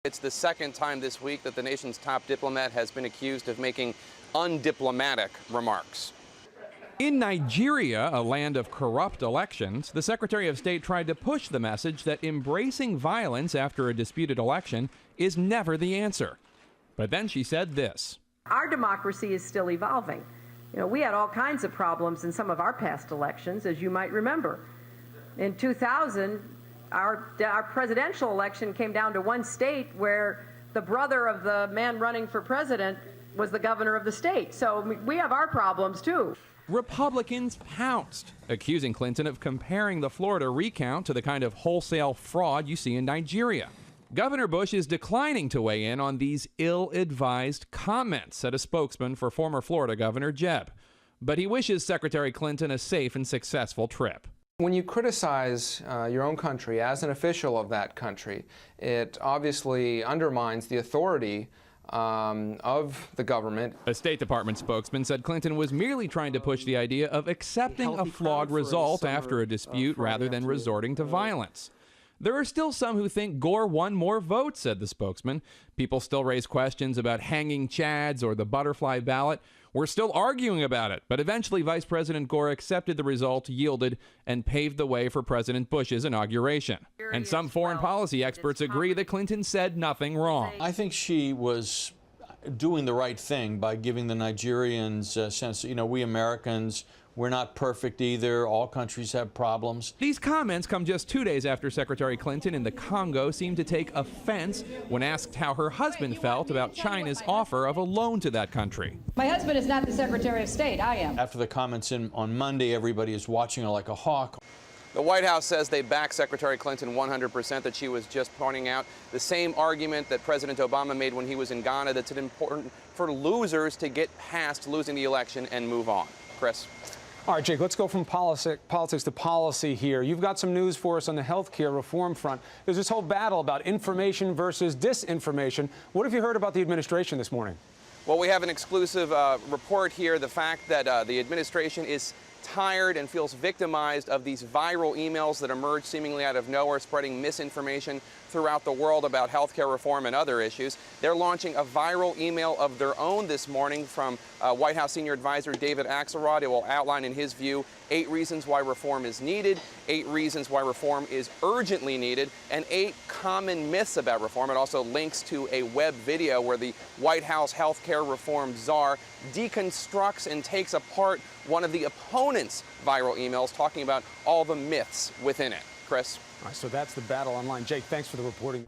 It's the second time this week that the nation's top diplomat has been accused of making undiplomatic remarks. In Nigeria, a land of corrupt elections, the Secretary of State tried to push the message that embracing violence after a disputed election is never the answer. But then she said this. Our democracy is still evolving. We had all kinds of problems in some of our past elections, as you might remember. In 2000, our presidential election came down to one state where the brother of the man running for president was the governor of the state. So we have our problems, too. Republicans pounced, accusing Clinton of comparing the Florida recount to the kind of wholesale fraud you see in Nigeria. Governor Bush is declining to weigh in on these ill-advised comments, said a spokesman for former Florida Governor Jeb. But he wishes Secretary Clinton a safe and successful trip. When you criticize your own country as an official of that country, it obviously undermines the authority of the government. A State Department spokesman said Clinton was merely trying to push the idea of accepting a flawed result after a dispute rather than resorting to violence. There are still some who think Gore won more votes, said the spokesman. People still raise questions about hanging chads or the butterfly ballot. We're still arguing about it, but eventually Vice President Gore accepted the result yielded and paved the way for President Bush's inauguration. And some foreign policy experts agree that Clinton said nothing wrong. I think she was doing the right thing by giving the Nigerians a sense, we Americans, we're not perfect either. All countries have problems. These comments come just 2 days after Secretary Clinton in the Congo seemed to take offense when asked how her husband felt about China's offer of a loan to that country. My husband is not the Secretary of State. I am. After the comments on Monday, everybody is watching her like a hawk. The White House says they back Secretary Clinton 100%, that she was just pointing out the same argument that President Obama made when he was in Ghana, that's important for losers to get past losing the election and move on. Chris? All right, Jake, let's go from politics to policy here. You've got some news for us on the health care reform front. There's this whole battle about information versus disinformation. What have you heard about the administration this morning? Well, we have an exclusive report here, the fact that the administration is tired and feels victimized of these viral emails that emerge seemingly out of nowhere, spreading misinformation throughout the world about healthcare reform and other issues. They're launching a viral email of their own this morning from White House senior advisor David Axelrod. It will outline, in his view, 8 reasons why reform is needed, 8 reasons why reform is urgently needed, and 8 common myths about reform. It also links to a web video where the White House healthcare reform czar deconstructs and takes apart one of the opponent's viral emails, talking about all the myths within it. Chris? All right, so that's the battle online. Jake, thanks for the reporting.